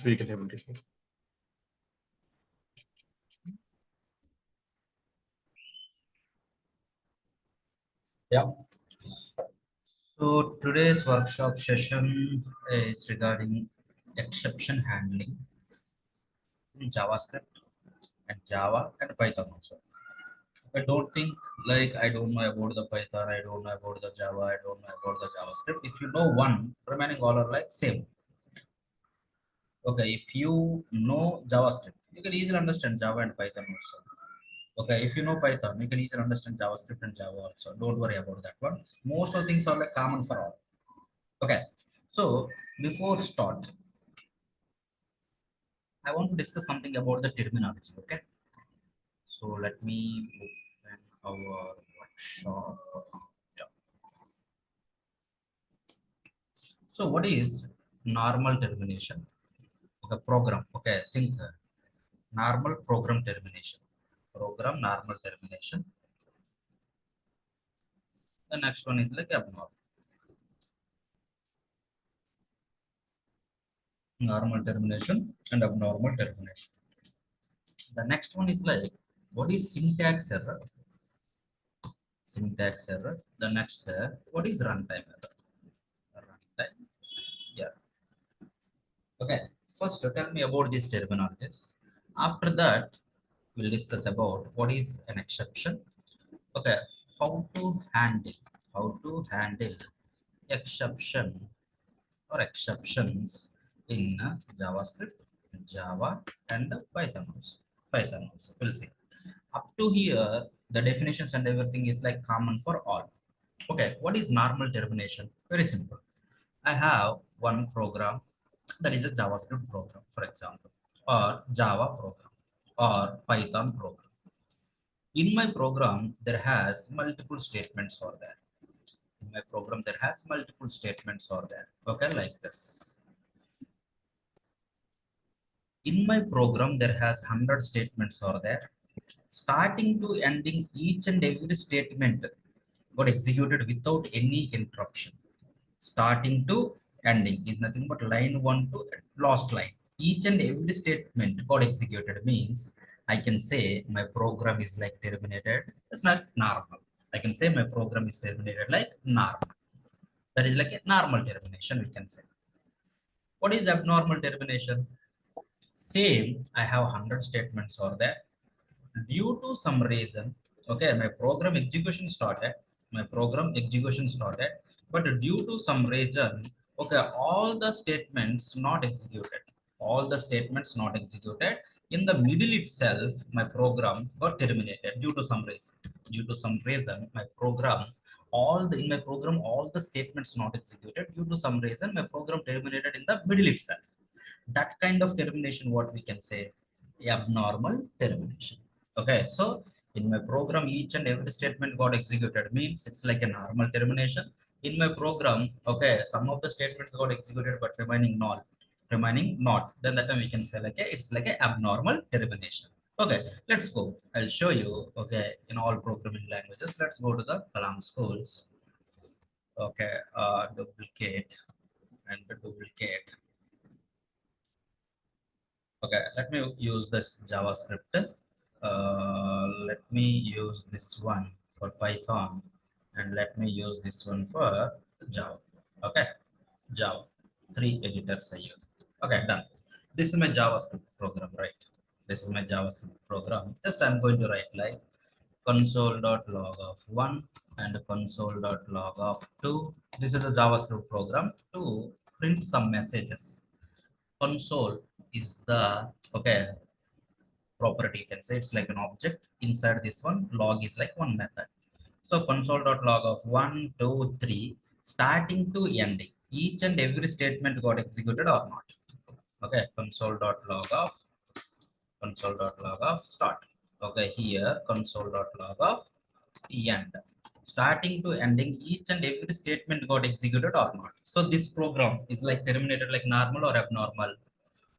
so you can able to see. Yeah. So today's workshop session is regarding exception handling in JavaScript and Java and Python also. I don't think like I don't know about the Python, I don't know about the Java, I don't know about the JavaScript. If you know one, remaining all are like same. Okay, if you know JavaScript, you can easily understand Java and Python also. Okay, if you know Python, you can easily understand JavaScript and Java also. Don't worry about that one. Most of the things are like common for all. Okay, so before start, I want to discuss something about the terminology. Okay, so let me open our workshop. Yeah. So what is normal termination? The program. Okay, think normal program termination. Program normal termination. The next one is like abnormal. Normal termination and abnormal termination. The next one is like what is syntax error? Syntax error. The next what is runtime error? Runtime. Yeah. Okay. First, tell me about these terminologies. After that, we'll discuss about what is an exception. Okay. How to handle exception or exceptions in JavaScript, Java, and Python also. Python also. We'll see. Up to here, the definitions and everything is like common for all. Okay, what is normal termination? Very simple. I have one program that is a JavaScript program, for example, or Java program, or Python program. In my program, there has multiple statements for that. In my program, there has multiple statements for that. Okay, like this. In my program, there has 100 statements are there. Starting to ending, each and every statement got executed without any interruption. Starting to ending is nothing but line 1 to last line. Each and every statement got executed means I can say my program is like terminated. It's not normal. I can say my program is terminated like normal. That is like a normal termination, we can say. What is abnormal termination? Same, I have 100 statements or that. Due to some reason, okay, my program execution started, but due to some reason, okay, all the statements not executed, in the middle itself, my program got terminated due to some reason. Due to some reason, my program, in my program, all the statements not executed due to some reason, my program terminated in the middle itself. That kind of termination, what we can say, abnormal termination. Okay, so in my program, each and every statement got executed means it's like a normal termination. In my program, okay, some of the statements got executed but remaining not. Then that time we can say like it's like a abnormal termination. Okay, let's go. I'll show you. Okay, in all programming languages, let's go to the Kalam schools. Okay, duplicate and duplicate. Okay, let me use this JavaScript. Let me use this one for Python and let me use this one for Java. Okay, Java. 3 editors I use. Okay, done. This is my JavaScript program, right? This is my JavaScript program. Just I'm going to write like console.log of 1 and console.log of 2. This is the JavaScript program to print some messages. Console is the property, you can say it's like an object. Inside this one, log is like one method. So console.log of 1 2 3 starting to ending, each and every statement got executed or not. Okay, console.log of start. Okay, here console.log of end, starting to ending, each and every statement got executed or not. So this program is like terminated like normal or abnormal.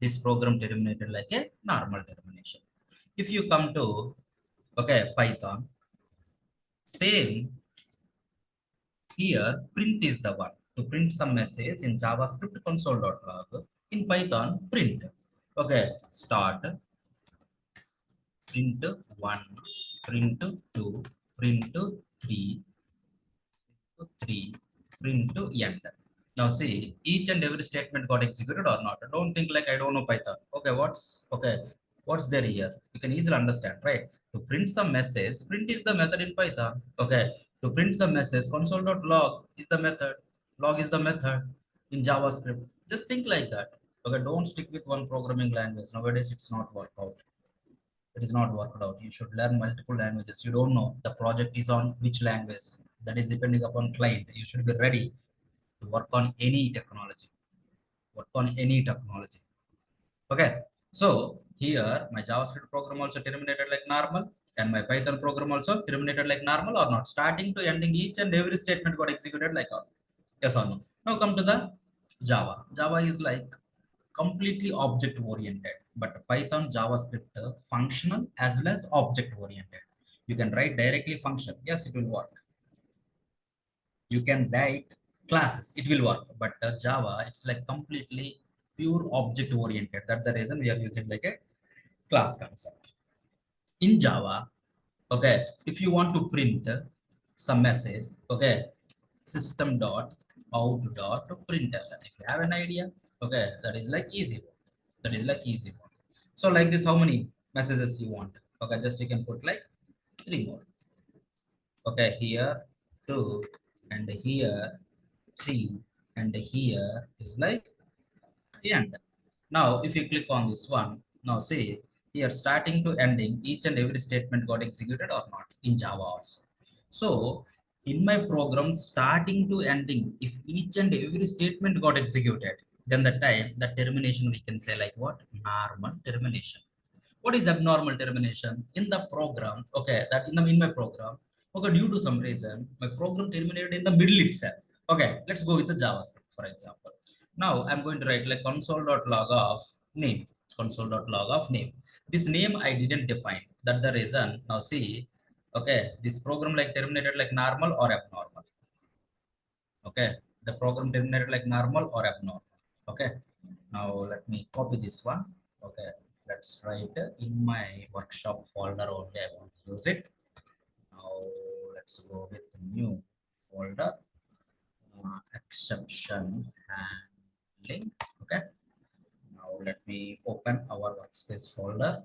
This program terminated like a normal termination. If you come to Python, same here, print is the one to print some message in JavaScript console.log. In Python, print. Okay, start, print 1, print 2, print 3, 3, print to end. Now see, each and every statement got executed or not. Don't think like I don't know Python. What's there here? You can easily understand, right? To print some message, print is the method in Python. Okay, to print some message, console.log is the method. Log is the method in JavaScript. Just think like that. Okay, don't stick with one programming language. Nowadays, it's not worked out. It is not worked out. You should learn multiple languages. You don't know the project is on which language. That is depending upon client. You should be ready to work on any technology. Work on any technology. Okay. So here my JavaScript program also terminated like normal, and my Python program also terminated like normal or not. Starting to ending, each and every statement got executed like all. Yes or no? Now come to the Java. Java is like completely object oriented, but Python JavaScript functional as well as object oriented. You can write directly function. Yes, it will work. You can write classes. It will work. But Java, it's like completely pure object oriented. That's the reason we are using like a class concept. In Java, okay, if you want to print some message, okay, system dot out dot println. If you have an idea, okay, that is like easy one. That is like easy one. So like this, how many messages you want? Okay, just you can put like 3 more. Okay, here 2, and here 3, and here is like end. Now, if you click on this one, now see here starting to ending, each and every statement got executed or not in Java also. So in my program, starting to ending, if each and every statement got executed, then the time, the termination we can say like what? Normal termination. What is abnormal termination? In the program, okay, that in my program, okay, due to some reason, my program terminated in the middle itself. Okay, let's go with the JavaScript, for example. Now I'm going to write like console.log of name, console.log of name. This name I didn't define. That's the reason. Now see, okay, this program like terminated like normal or abnormal. Okay, the program terminated like normal or abnormal. Okay, now let me copy this one. Okay, let's write in my workshop folder only. I want to use it. Now let's go with new folder, exception handling. Okay, now let me open our workspace folder.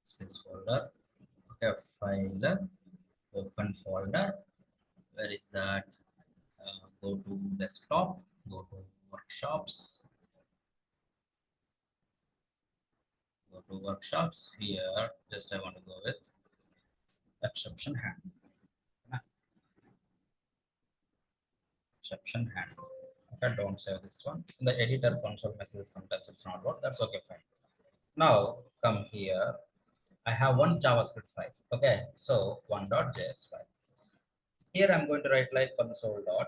Space folder. Okay, file, open folder. Where is that? Go to desktop, go to workshops, go to workshops. Here, just I want to go with exception handle. Exception handle. Okay, don't save this one. In the editor console message, sometimes it's not work. That's okay, fine. Now come here. I have one JavaScript file. Okay, so one.js file. Here I'm going to write like console.log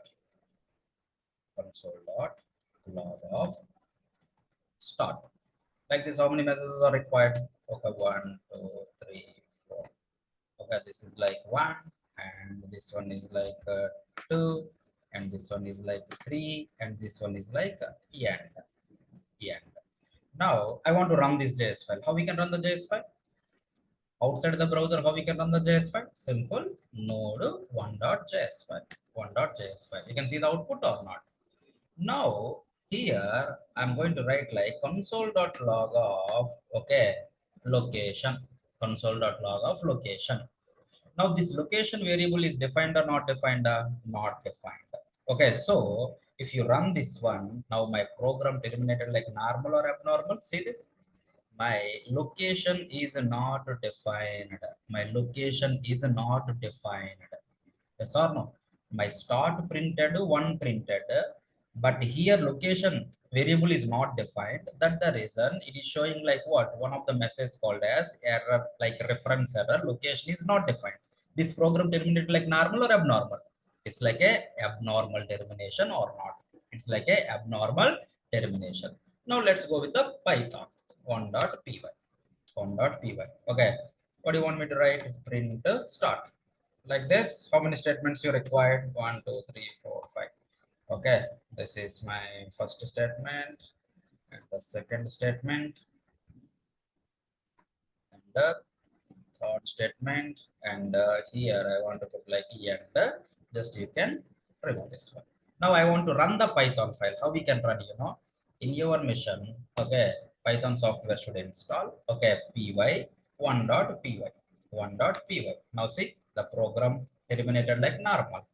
of start. Like this, how many messages are required? Okay, 1, 2, 3, 4. Okay, this is like 1, and this one is like 2, and this one is like 3, and this one is like end. End. Now I want to run this JS file. How we can run the JS file? Outside the browser, how we can run the JS file? Simple, node one.js file. One.js file. You can see the output or not. Now here I'm going to write like console.log of okay location, console.log of location. Now this location variable is defined or not defined? Not defined. Okay, so if you run this one, now my program terminated like normal or abnormal. See this? My location is not defined. My location is not defined. Yes or no? My start printed, one printed, but here location variable is not defined. That's the reason it is showing like what? One of the message called as error, like reference error, location is not defined. This program terminated like normal or abnormal? It's like a abnormal termination or not? It's like a abnormal termination. Now let's go with the Python 1.py. 1.py. Okay. What do you want me to write? Print start. Like this, how many statements you required? 1, 2, 3, 4, 5. Okay, this is my first statement and the second statement and the third statement, and here I want to put like and just you can remove this one. Now I want to run the Python file. How we can run, in your mission. Okay, Python software should install. Okay, py 1.py 1.py. Now see the program terminated like normal.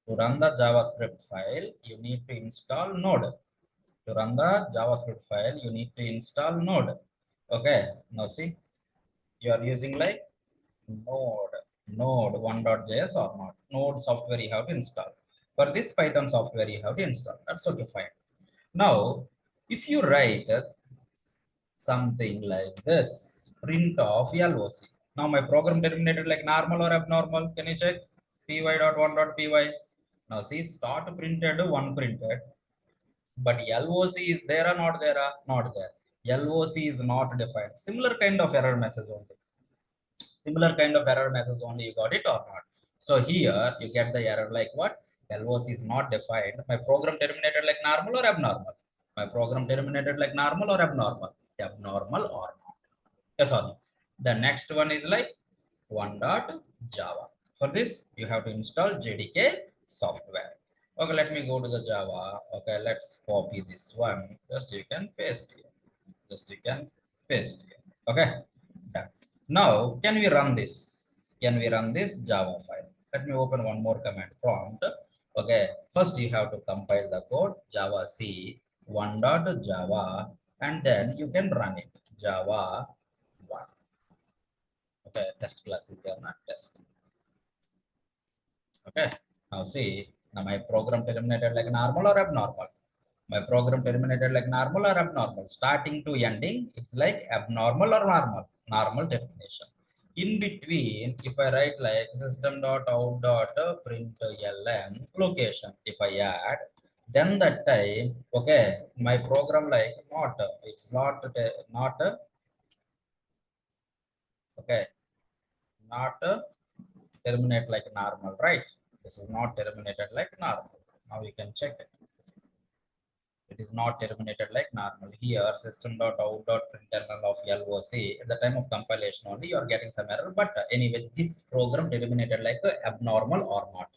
To run the JavaScript file, you need to install Node. To run the JavaScript file, you need to install Node. Okay, now see you are using like node 1.js or not. Node software you have to install. For this Python software you have to install. That's okay, fine. Now if you write something like this, print of loc. Now my program terminated like normal or abnormal, can you check? py.1.py. Now see, start printed one printed, but loc is there or not there? Not there. Loc is not defined. Similar kind of error message only. Similar kind of error message only, you got it or not? So here you get the error like what? LOC is not defined. My program terminated like normal or abnormal? My program terminated like normal or abnormal? Abnormal or not? Yes or no? The next one is like 1.java. For this you have to install JDK software. Okay, let me go to the Java. Okay, let's copy this one. Just you can paste here. Just you can paste here. Okay, done. Now can we run this? Can we run this Java file? Let me open one more command prompt. Okay, first you have to compile the code Java C 1.java, and then you can run it Java 1. Okay, test class is there, not test. Okay, now see, now my program terminated like normal or abnormal? My program terminated like normal or abnormal? Starting to ending, it's like abnormal or normal? Normal termination. In between, if I write like system.out.println location, if I add, then that time, okay, my program like not, it's not, okay, not terminate like normal, right? This is not terminated like normal. Now you can check it. It is not terminated like normal. Here system.out.println of LOC, at the time of compilation only you are getting some error, but anyway this program terminated like abnormal or not?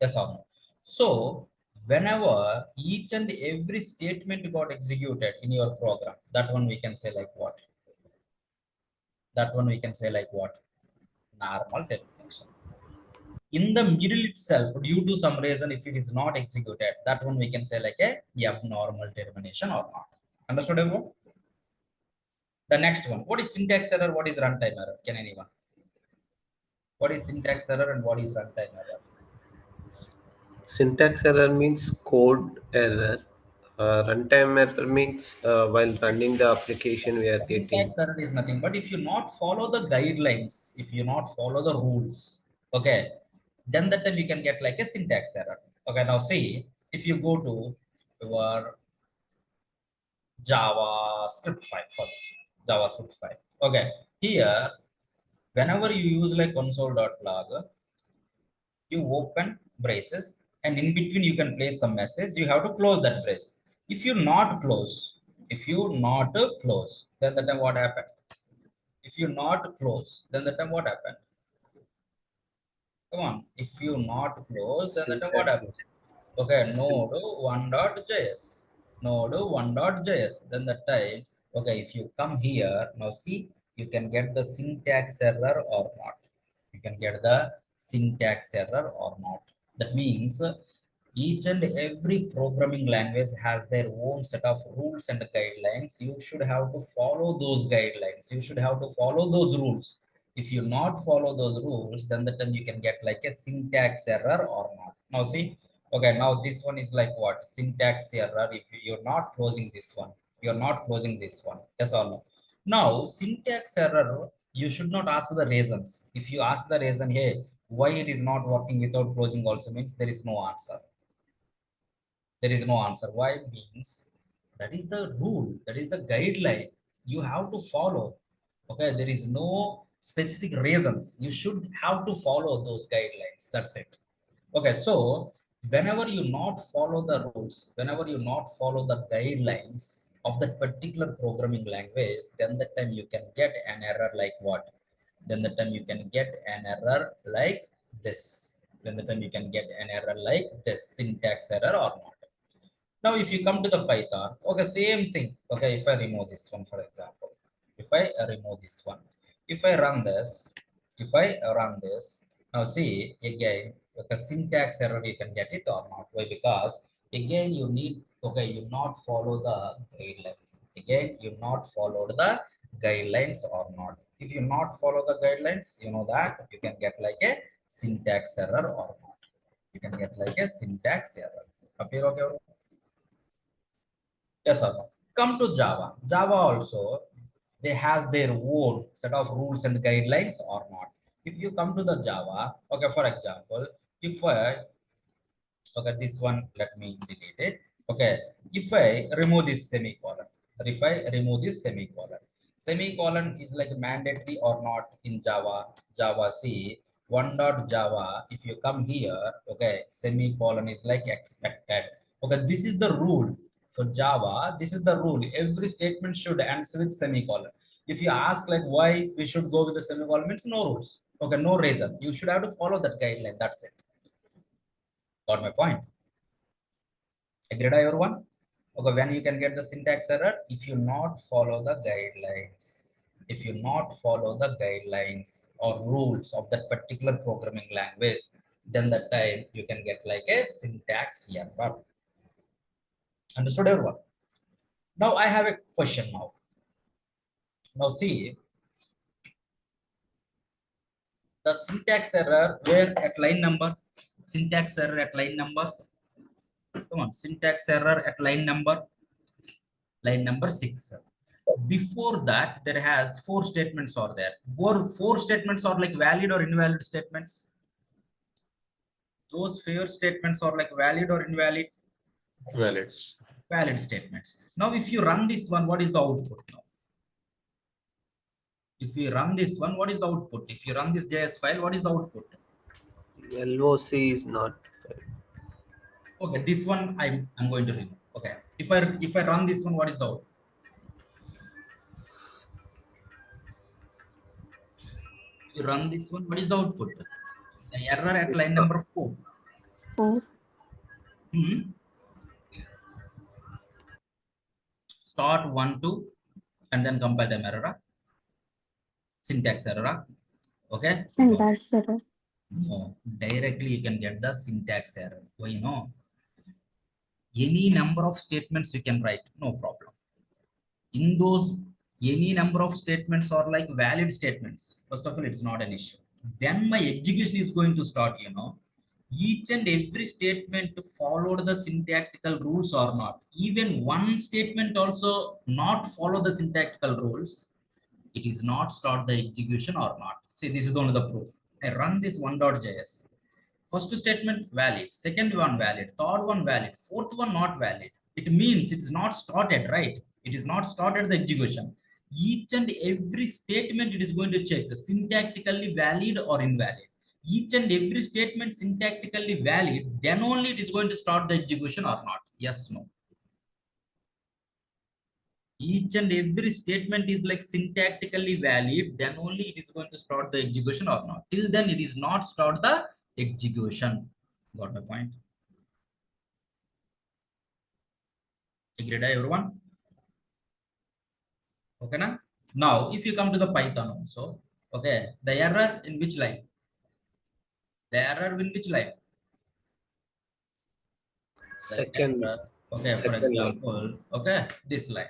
Yes or no? So whenever each and every statement got executed in your program, that one we can say like what? That one we can say like what? Normal termination. In the middle itself, due to some reason, if it is not executed, that one we can say like a abnormal termination or not. Understood everyone? The next one, what is syntax error? What is runtime error? Can anyone? What is syntax error and what is runtime error? Syntax error means code error. Runtime error means while running the application we are getting. Syntax error is nothing but if you not follow the guidelines, if you not follow the rules, okay, then that time you can get like a syntax error. Okay, now see, if you go to your JavaScript file first, JavaScript file. Okay, here whenever you use like console.log, you open braces and in between you can place some message. You have to close that brace. If you not close, if you not close, then the time what happened? If you not close, then the time what happened? Come on. If you not close, then the time what Syntax. happened? Okay, Syn- node 1.js. Node 1.js. Then the time, okay, if you come here, now see, you can get the syntax error or not. You can get the syntax error or not. That means each and every programming language has their own set of rules and guidelines. You should have to follow those guidelines. You should have to follow those rules. If you not follow those rules, then the time you can get like a syntax error or not. Now see, okay, now this one is like what? Syntax error. If you're not closing this one, you're not closing this one. Yes or no? Now syntax error, you should not ask the reasons. If you ask the reason, hey, why it is not working without closing also, means there is no answer. There is no answer. Why? Means that is the rule, that is the guideline you have to follow. Okay, there is no specific reasons. You should have to follow those guidelines. That's it. Okay, so Whenever you not follow the rules, whenever you not follow the guidelines of that particular programming language, then the time you can get an error like what? Then the time you can get an error like this. Then the time you can get an error like this, syntax error or not. Now, if you come to the Python, okay, same thing. Okay, if I remove this one, for example, if I remove this one, if I run this, if I run this, now see again, the syntax error you can get it or not. Why? Because again you need, okay, you not follow the guidelines. Again, you not followed the guidelines or not. If you not follow the guidelines, you know that you can get like a syntax error or not. You can get like a syntax error. Appear okay? Yes or no? Come to Java. Java also, they has their own set of rules and guidelines or not. If you come to the Java, okay, for example, if I, okay, this one, let me delete it. Okay, if I remove this semicolon, if I remove this semicolon, semicolon is like mandatory or not in Java. Java C one dot Java, if you come here, okay, semicolon is like expected. Okay, this is the rule for Java. This is the rule. Every statement should answer with semicolon. If you ask like why we should go with the semicolon, means no rules. Okay, no reason. You should have to follow that guideline. That's it. Got my point? Agreed, everyone? Okay, when you can get the syntax error, if you not follow the guidelines, if you not follow the guidelines or rules of that particular programming language, then the time you can get like a syntax error. Understood, everyone? Now I have a question now. Now see, the syntax error where at line number, syntax error at line number, come on, syntax error at line number 6. Before that, there has four statements are there. Four statements are like valid or invalid statements. Those four statements are like valid or invalid? Valid. Valid statements. Now, if you run this one, what is the output now? If you run this one, what is the output? If you run this JS file, what is the output? LOC is not fine. Okay, this one I'm going to remove. Okay, if I run this one, what is the output? If you run this one, what is the output? The error at line number 4. Four. Hmm. Start 1, 2, and then compile them error. Syntax error. Okay. Syntax error. No. Directly you can get the syntax error. Why? No. Any number of statements you can write, no problem. In those, any number of statements are like valid statements. First of all, it's not an issue. When my execution is going to start, each and every statement followed the syntactical rules or not. Even one statement also not follow the syntactical rules, it is not start the execution or not. See, this is only the proof. I run this one.js. First statement valid, second one valid, third one valid, fourth one not valid. It means it is not started, right? It is not started the execution. Each and every statement it is going to check syntactically valid or invalid. Each and every statement syntactically valid, then only it is going to start the execution or not. Yes, no. Each and every statement is like syntactically valid, then only it is going to start the execution or not. Till then, it is not start the execution. Got my point? Agreed, everyone? Okay, na? Now, if you come to the Python also, okay, the error in which line? The error in which line? The error, okay, for Second line. example, okay, this line.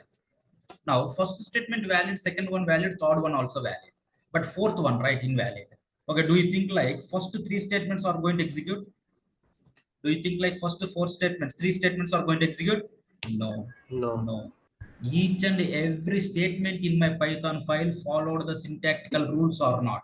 Now, first statement valid, second one valid, third one also valid. But fourth one, right, invalid. Okay, do you think like first three statements are going to execute? Do you think like first three statements are going to execute? No, No. no. Each and every statement in my Python file followed the syntactical rules or not.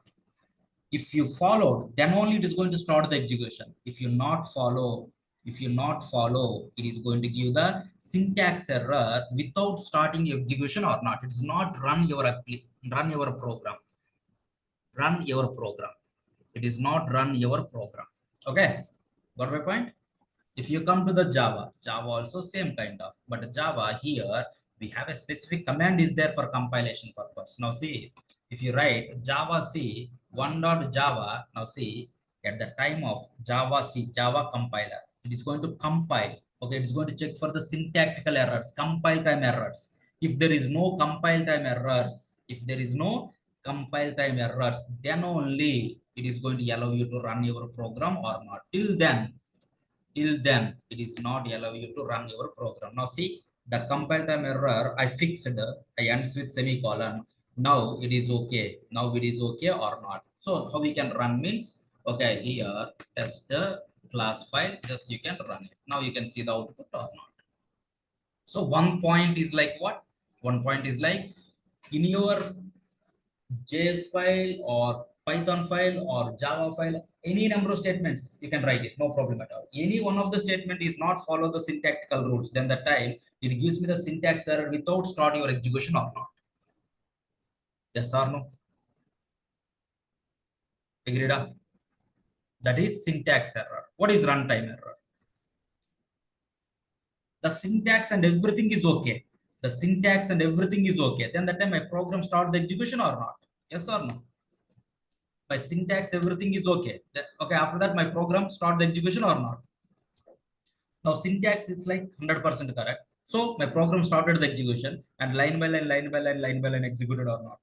If you followed, then only it is going to start the execution. If you not follow, it is going to give the syntax error without starting execution or not. It is not run your program. Run your program. It is not run your program. Okay, got my point? If you come to the Java also same kind of, but Java here we have a specific command is there for compilation purpose. Now see, if you write Java C 1.java, now see, at the time of Java C Java compiler, it is going to compile. Okay, it is going to check for the syntactical errors, compile time errors. If there is no compile time errors, if there is no compile time errors, then only it is going to allow you to run your program or not. Till then it is not allow you to run your program. Now see, the compile time error I fixed, I ends with semicolon. Now it is okay, now it is okay or not. So how we can run means, okay, here test the class file, just you can run it. Now you can see the output or not. So one point is like what, one point is like in your JS file or Python file or Java file, any number of statements, you can write it, no problem at all. Any one of the statement is not follow the syntactical rules, then the time it gives me the syntax error without start your execution or not. Yes or no? Agreed up? That is syntax error. What is runtime error? The syntax and everything is okay. The syntax and everything is okay. Then that time my program start the execution or not? Yes or no? My syntax, everything is okay. Okay, after that my program start the execution or not? Now syntax is like 100% correct. So my program started the execution and line by line, line by line, line by line executed or not?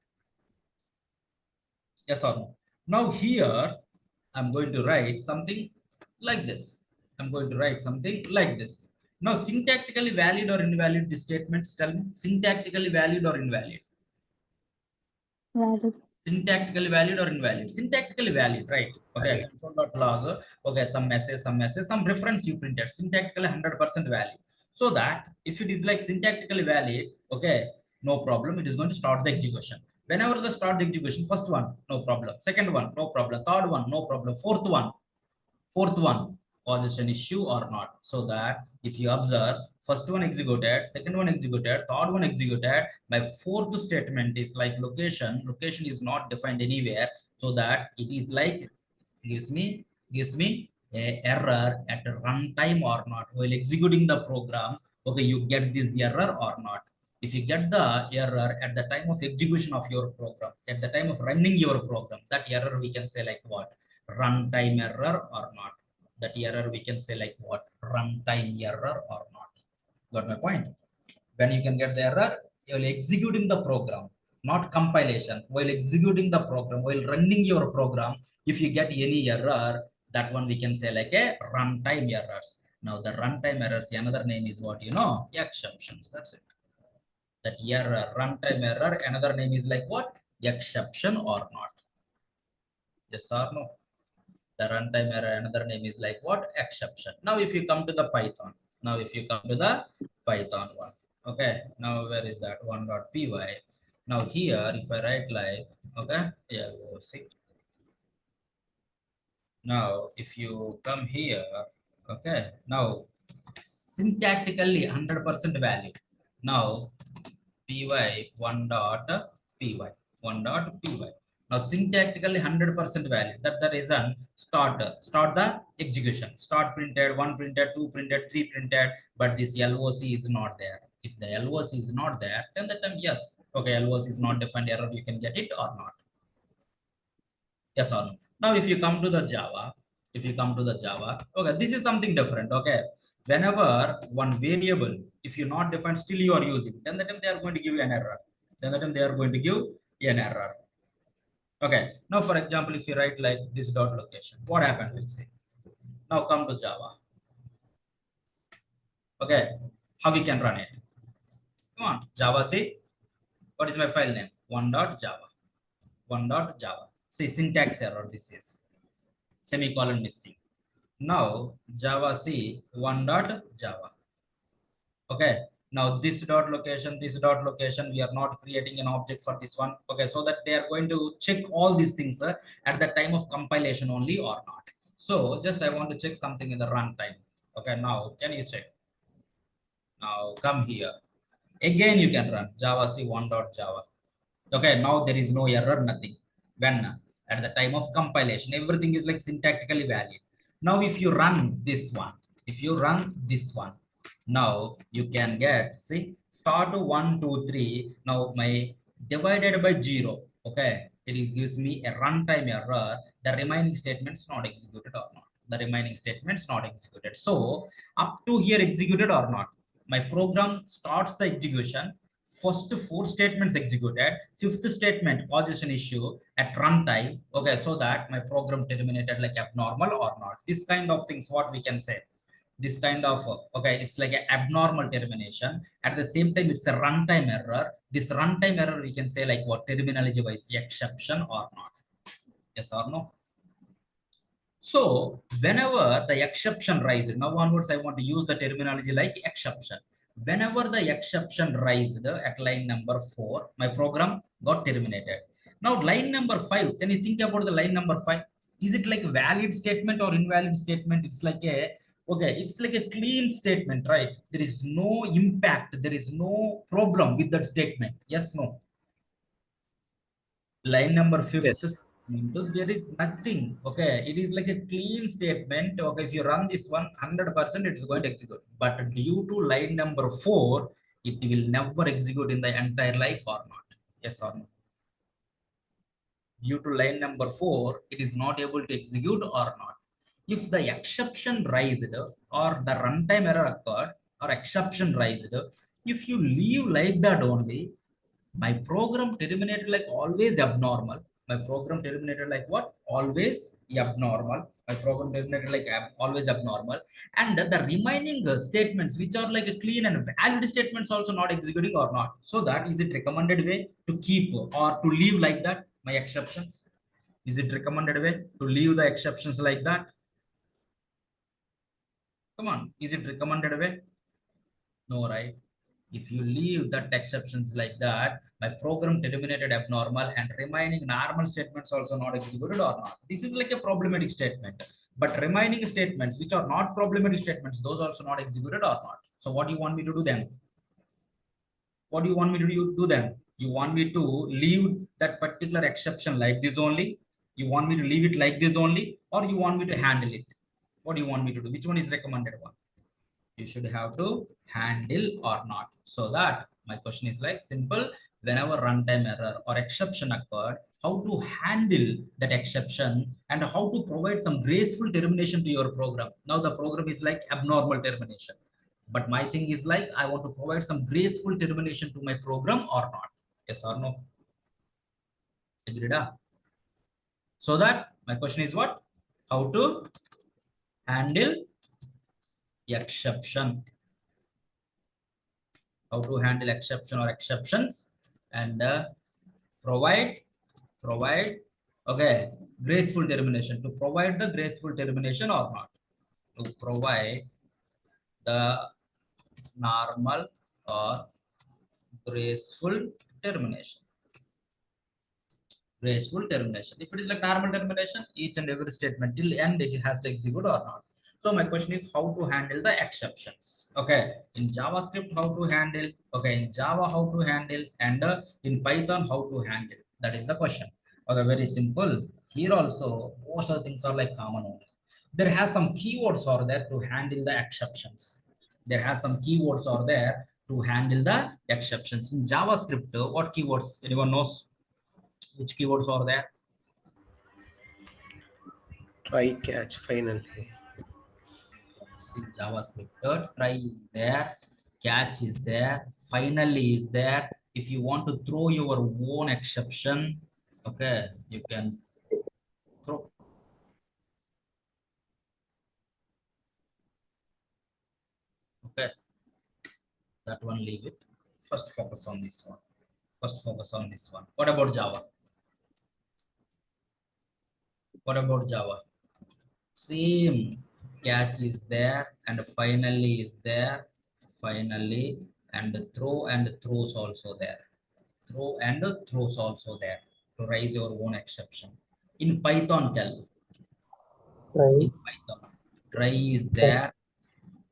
Yes or no? Now here I'm going to write something like this. I'm going to write something like this. Now syntactically valid or invalid, the statements tell me. Syntactically valid or invalid? Valid. Syntactically valid or invalid? Syntactically valid, right? Okay, Valid. console.log, okay, some message, some reference you printed, syntactically 100% valid. So that if it is like syntactically valid, okay, no problem, it is going to start the execution. Whenever the start the execution, first one, no problem, second one, no problem, third one, no problem, fourth one causes an issue or not. So that if you observe, first one executed, second one executed, third one executed, my fourth statement is like location is not defined anywhere, so that it is like gives me a error at runtime or not. While executing the program, okay, you get this error or not. If you get the error at the time of execution of your program, at the time of running your program, that error we can say like what? Runtime error or not. That error we can say like what? Runtime error or not. Got my point? When you can get the error, you're executing the program, not compilation. While executing the program, while running your program, if you get any error, that one we can say like a runtime errors. Now the runtime errors, another name is what, you know, exceptions. That's it. That error, runtime error, another name is like what? Exception or not. Yes or no? The runtime error, another name is like what? Exception. Now if you come to the Python, now if you come to the Python one, okay, now where is that 1.py? Now here if I write like, okay, yeah, we'll see. Now if you come here, okay, now syntactically 100% valid. Now py 1.py 1.py. Now syntactically 100% valid. That the reason start the execution. Start printed, one printed, two printed, three printed, but this LOC is not there. If the LOC is not there, then the time yes, okay, LOC is not defined error, you can get it or not. Yes or no? Now if you come to the Java, if you come to the Java, okay, this is something different. Okay, whenever one variable, if you not define, still you are using, then the time they are going to give you an error. Then the time they are going to give an error. Okay, now for example, if you write like this dot location, what happens? We'll see. Now come to Java. Okay, how we can run it? Come on, Java say, what is my file name? 1.java. 1.java. See, syntax error. This is semicolon missing. Now Java C 1.java. Okay. Now this dot location, we are not creating an object for this one. Okay, so that they are going to check all these things at the time of compilation only or not. So just I want to check something in the runtime. Okay, now can you check? Now come here. Again you can run Java C 1.java. Okay, now there is no error, nothing. When at the time of compilation, everything is like syntactically valid. Now, if you run this one, If you run this one, now you can get, see, start to 1, 2, 3. Now my divided by 0. Okay, it is gives me a runtime error. The remaining statements not executed or not. The remaining statements not executed. So up to here executed or not. My program starts the execution. First four statements executed. Fifth statement causes an issue at runtime. Okay, so that my program terminated like abnormal or not. This kind of things what we can say. This kind of okay, it's like an abnormal termination. At the same time, it's a runtime error. This runtime error we can say like what, terminology wise, exception or not. Yes or no? So whenever the exception rises, now onwards I want to use the terminology like exception. Whenever the exception raised at line number 4, my program got terminated. Now line number 5, can you think about the line number 5? Is it like a valid statement or invalid statement? It's like a, okay, it's like a clean statement, right? There is no impact, there is no problem with that statement. Yes, no? Line number 5th Yes. statement, there is nothing. Okay, it is like a clean statement. Okay, if you run this one 100%, it's going to execute, but due to line number 4, it will never execute in the entire life or not. Yes or no? Due to line number 4, it is not able to execute or not. If the exception raised or the runtime error occurred or exception raised, if you leave like that only, my program terminated like always abnormal. My program terminated like what? Always abnormal. My program terminated like always abnormal. And the remaining statements, which are like a clean and valid statements, also not executing or not. So that is it recommended way to keep or to leave like that my exceptions? Is it recommended way to leave the exceptions like that? Come on, is it recommended way? No, right? If you leave that exceptions like that, my program terminated abnormal and remaining normal statements also not executed or not. This is like a problematic statement. But remaining statements which are not problematic statements, those also not executed or not. So what do you want me to do then? What do you want me to do then? You want me to leave that particular exception like this only? You want me to leave it like this only? Or you want me to handle it? What do you want me to do? Which one is recommended one? You should have to handle or not. So that my question is like simple. Whenever runtime error or exception occurred, how to handle that exception and how to provide some graceful termination to your program. Now the program is like abnormal termination, but my thing is like I want to provide some graceful termination to my program or not. Yes or no? Agreed? So that my question is what? How to handle exception. How to handle exception or exceptions and provide okay, graceful termination. To provide the graceful termination or not? To provide the normal or graceful termination. Graceful termination. If it is like normal termination, each and every statement till end it has to execute or not. So my question is how to handle the exceptions. Okay, in JavaScript how to handle, okay, in Java how to handle, and in Python how to handle. That is the question. Okay, very simple. Here also most of the things are like common only. There has some keywords are there to handle the exceptions. There has some keywords are there to handle the exceptions. In JavaScript, what keywords? Anyone knows? Which keywords are there? Try catch finally. Yes, in JavaScript, try is there, catch is there, finally is there. If you want to throw your own exception, okay, you can throw. Okay, that one leave it. First focus on this one. First focus on this one. What about Java? What about Java? Same, catch is there and finally is there, finally, and throws also there. Throw and throws also there to raise your own exception. In Python, tell. Try, In Python, try is there.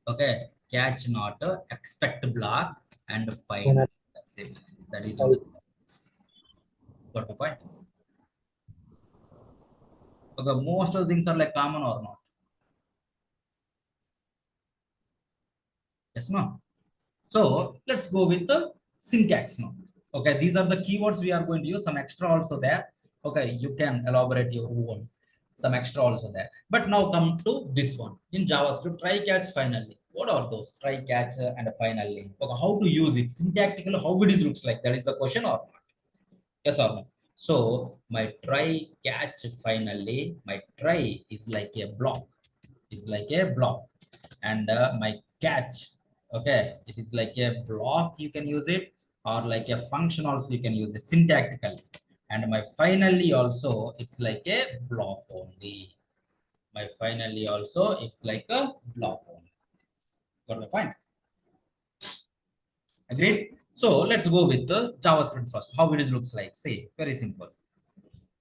Okay, catch not, expect block, and try, final. That's it. That is only. try. Got the point? Okay, most of the things are like common or not. Yes, no? So let's go with the syntax now. Okay, these are the keywords we are going to use. Some extra also there. Okay, you can elaborate your own. Some extra also there. But now come to this one. In JavaScript, try catch finally. What are those? Try catch and finally. Okay, how to use it? Syntactically, how it is looks like? That is the question or not? Yes or no? So my try catch finally, my try is like a block. It's like a block. And my catch, okay, it is like a block, you can use it, or like a function also you can use it syntactically. And my finally also, it's like a block only. My finally also, it's like a block only. Got my point? Agreed? So let's go with the JavaScript first. How it is looks like. See, very simple.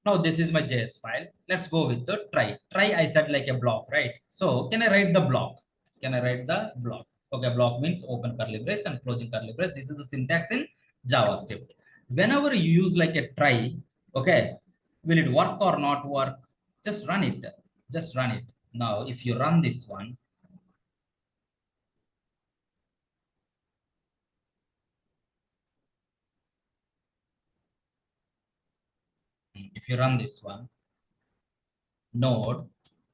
Now this is my JS file. Let's go with the try. Try I said like a block, right? So can I write the block? Can I write the block? Okay, block means open curly brace and closing curly brace. This is the syntax in JavaScript. Whenever you use like a try, okay, will it work or not work? Just run it. Just run it. Now, if you run this one, if you run this one, node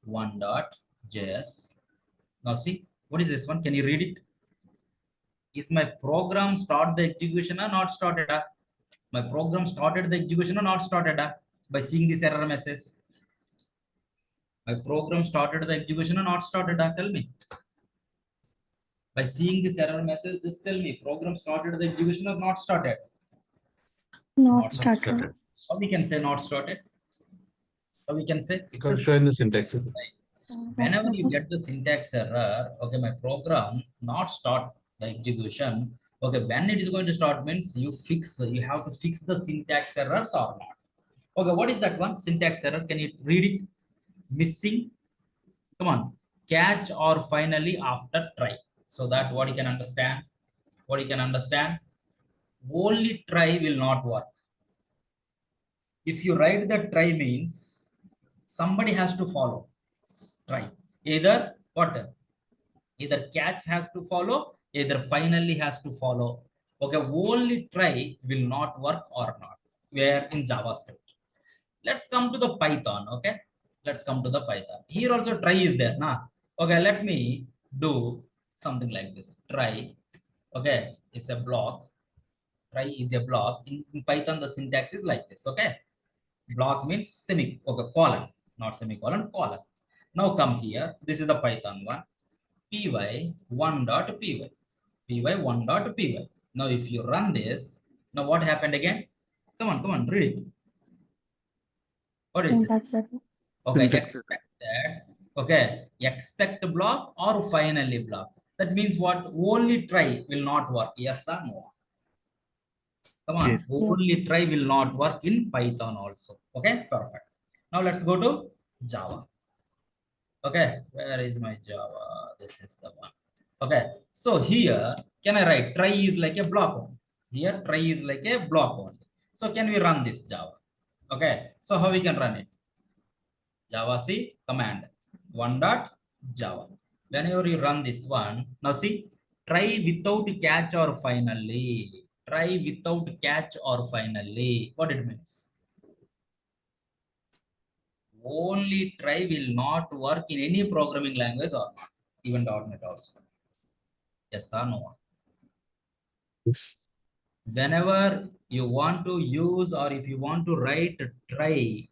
1.js. Now see, what is this one? Can you read it? Is my program start the execution or not started? My program started the execution or not started? By seeing this error message. My program started the execution or not started? Tell me. By seeing this error message, just tell me, program started the execution or not started? Not Not Not started. started. Or we can say not started. Or we can say Because show in the syntax. Not whenever you started. get the syntax error, okay, my program not start the execution. Okay, when it is going to start means you have to fix the syntax errors or not. Okay, what is that one? Syntax error. Can you read it? Missing. Come on. Catch or finally after try. So that what you can understand. What you can understand. Only try will not work. If you write the try means somebody has to follow. Try. Either what? Either catch has to follow, either finally has to follow. Okay, only try will not work or not. Where in JavaScript. Let's come to the Python. Okay, let's come to the Python. Here also try is there. Nah. Okay, let me do something like this. Try. Okay, it's a block. Try is a block. In Python, the syntax is like this. Okay, block means okay, colon, not semicolon, colon. Now come here. This is the Python one. py1.py, py1.py. Now if you run this, now what happened again? Come on, read it. What is this? Syntax error. Okay, Syntax. expected. Okay, expect block or finally block. That means what? Only try will not work. Yes or no? Come on, Yes. only try will not work in Python also. Okay, perfect. Now let's go to Java. Okay, where is my Java? This is the one. Okay, so here, can I write try is like a block only. Here, try is like a block only. So can we run this Java? Okay, so how we can run it? Java C command 1.java. Whenever you run this one, now see, try without catch or finally. Try without catch or finally. What it means? Only try will not work in any programming language or not, even .NET also. Yes or no? Whenever you want to use or if you want to write try,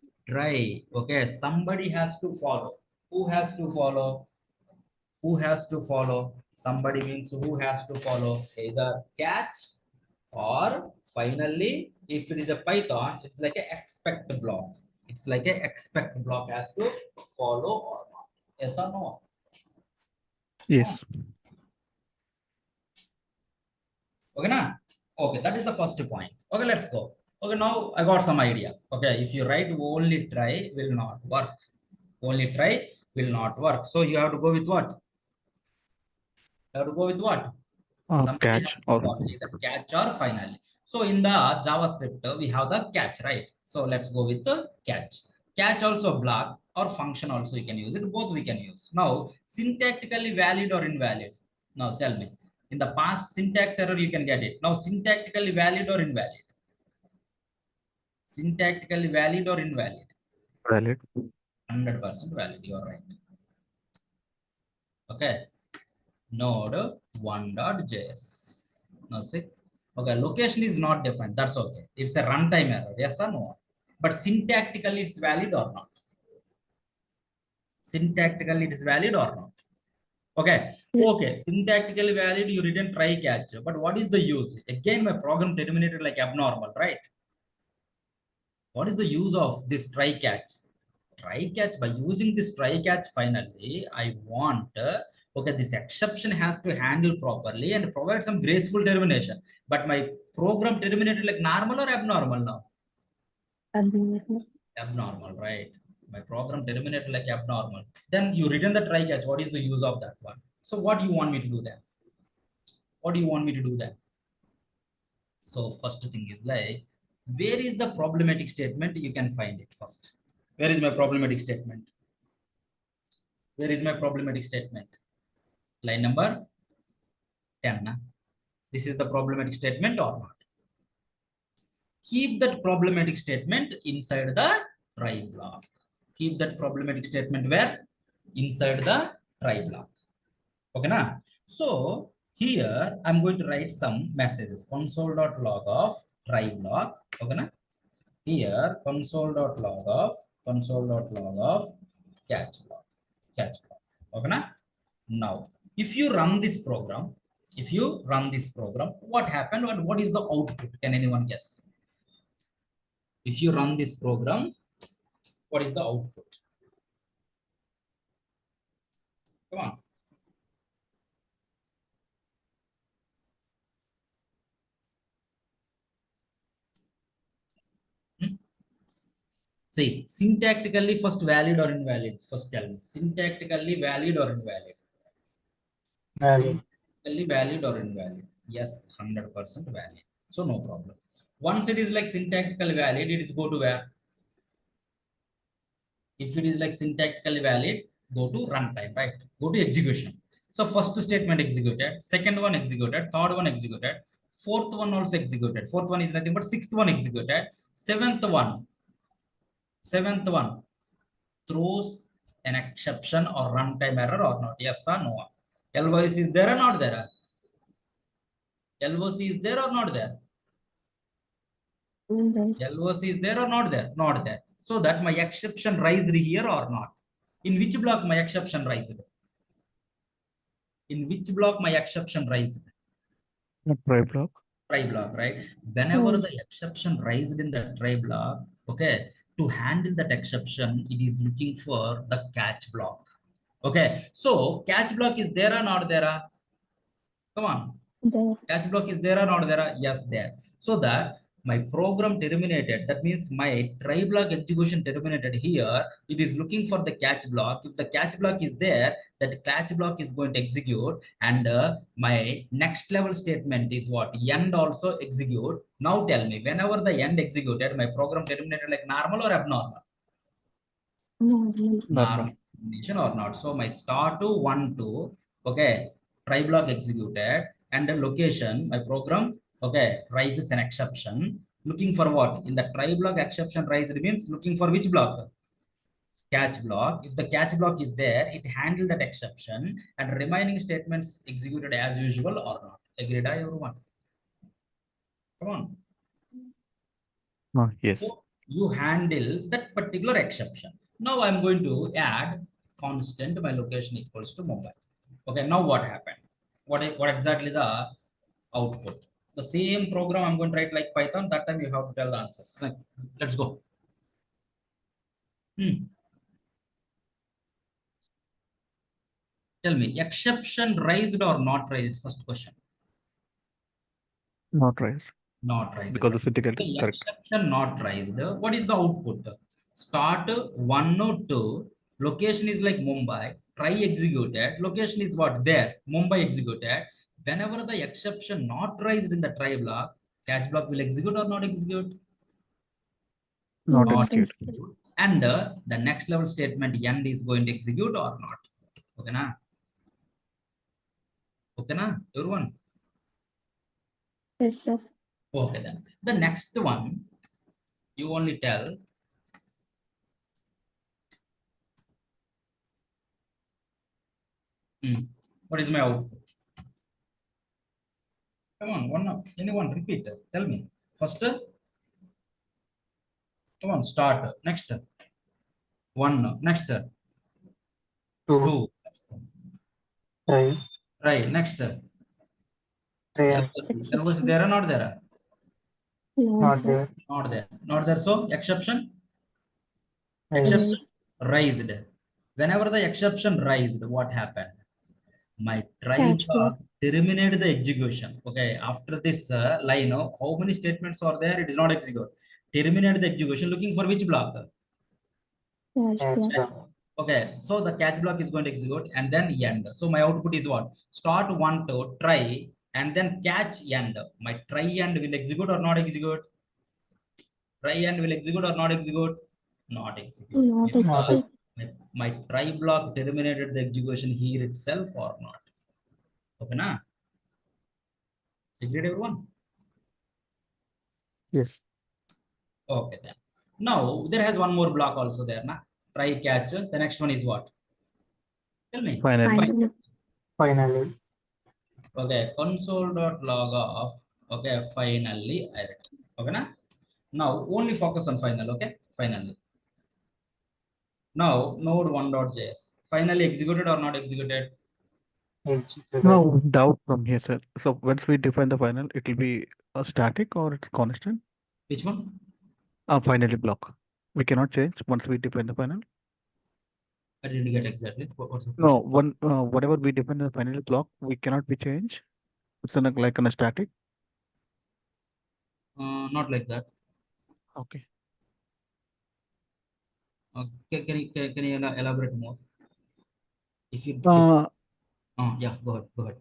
okay, somebody has to follow. Who has to follow? Who has to follow? Somebody means who has to follow either catch or finally, if it is a Python, it's like an expect block. It's like an expect block has to follow or not. Yes or no? Yes. Okay, na? Okay, that is the first point. Okay, let's go. Okay, now I got some idea. Okay, if you write only try will not work. Only try will not work. So you have to go with what? You have to go with what? Somebody Catch has to or follow either catch or finally. So in the JavaScript, we have the catch, right? So let's go with the catch. Catch also block or function also you can use it. Both we can use. Now, syntactically valid or invalid? Now tell me. In the past syntax error, you can get it. Now syntactically valid or invalid? Syntactically valid or invalid? Valid. 100% valid, you are right. Okay, node 1.js. Now see, okay, location is not defined, that's okay. It's a runtime error, yes or no? But syntactically it's valid or not? Syntactically it is valid or not? Okay, Yes. okay, syntactically valid, you written try catch, but what is the use? Again, my program terminated like abnormal, right? What is the use of this try catch? Try catch, by using this try catch, finally I want okay, this exception has to handle properly and provide some graceful termination, but my program terminated like normal or abnormal now? Abnormal. Abnormal, right? My program terminated like abnormal. Then you return the try catch. What is the use of that one? So what do you want me to do then? What do you want me to do then? So first thing is like, where is the problematic statement? You can find it first. Where is my problematic statement? Where is my problematic statement? Line number 10. This is the problematic statement or not? Keep that problematic statement inside the try block. Keep that problematic statement where? Inside the try block. Okay, now. So here I'm going to write some messages. Console.log of try block. Okay, now. Here console.log of catch block. Catch block. Okay, now. Now, if you run this program, what happened? What is the output? Can anyone guess? If you run this program, what is the output? Come on. See, syntactically first valid or invalid? First tell me. Syntactically valid or invalid? Valid. Syntactically valid or invalid? Yes, 100% valid. So no problem. Once it is like syntactically valid, it is go to where? If it is like syntactically valid, go to runtime, right? Go to execution. So first statement executed, second one executed, third one executed, fourth one also executed. Fourth one is nothing but sixth one executed. Seventh one throws an exception or runtime error or not? Yes or no? LOC is there or not there? LOC is there or not there? LOC is there or not there? Not there. So that my exception raised here or not? In which block my exception raised? In which block my exception raised? Try block. Try block, right? Whenever the exception raised in the try block, okay, to handle that exception, it is looking for the catch block. Okay, so catch block is there or not there? Come on. There. Catch block is there or not there? Yes, there. So that my program terminated, that means my try block execution terminated here. It is looking for the catch block. If the catch block is there, that catch block is going to execute, and my next level statement is what? End also execute. Now tell me, whenever the end executed, my program terminated like normal or abnormal? Normal combination or not. So my start to 1 2, okay, try block executed, and the location, my program, okay, raises an exception. Looking for what? In the try block, exception raised means looking for which block? Catch block. If the catch block is there, it handled that exception, and remaining statements executed as usual or not. Agreed, everyone? Come on. Yes. So you handle that particular exception. Now I'm going to add constant my location equals to Mumbai. Okay, now what happened? What exactly the output? The same program I'm going to write like Python. That time you have to tell the answers. Let's go. Tell me, exception raised or not raised? First question. Not raised. Not raised. Because the syntax The correct. exception not raised. What is the output? Start 1 or 2. Location is like Mumbai. Try executed. Location is what? There. Mumbai executed. Whenever the exception not raised in the try block, catch block will execute or not execute? Not Not execute. execute. And the next level statement end is going to execute or not? Okay, na? Okay, na? Everyone? Yes, sir. Okay, then the next one, you only tell what is my output. Come on, anyone repeat. Tell me. First, come on, start. Next, one. Next, Two. two. Try. Right. Next, Try. LOC there or not there? Not Not there. Not there. Not there. So exception. Right. Exception raised. Whenever the exception raised, what happened? My try catch block. block terminated the execution. Okay, after this line, how many statements are there? It is not execute. Terminated the execution. Looking for which block? Catch Catch block. block. Okay, so the catch block is going to execute and then end. So my output is what? Start one to try and then catch end. My try end will execute or not execute? Try end will execute or not execute? Not execute. Not Not Because execute. my try block terminated the execution here itself or not. Okay, na? Agreed, everyone? Yes. Okay, then. Now there has one more block also there, na? Try catch. The next one is what? Tell me. Finally. Finally. Finally. Okay, console.log of. Okay, finally I return. Okay, na? Now only focus on final. Okay, finally. Now node 1.js. Finally executed or not executed? Executed. No doubt from here, sir. So once we define the final, it will be a static or it's constant? Which one? Finally block. We cannot change once we define the final. I didn't get exactly. What's the No, question? whatever we define the final block, we cannot be changed. It's like on a static. Not like that. Okay. Can you elaborate more? If you, yeah, go ahead. Go ahead.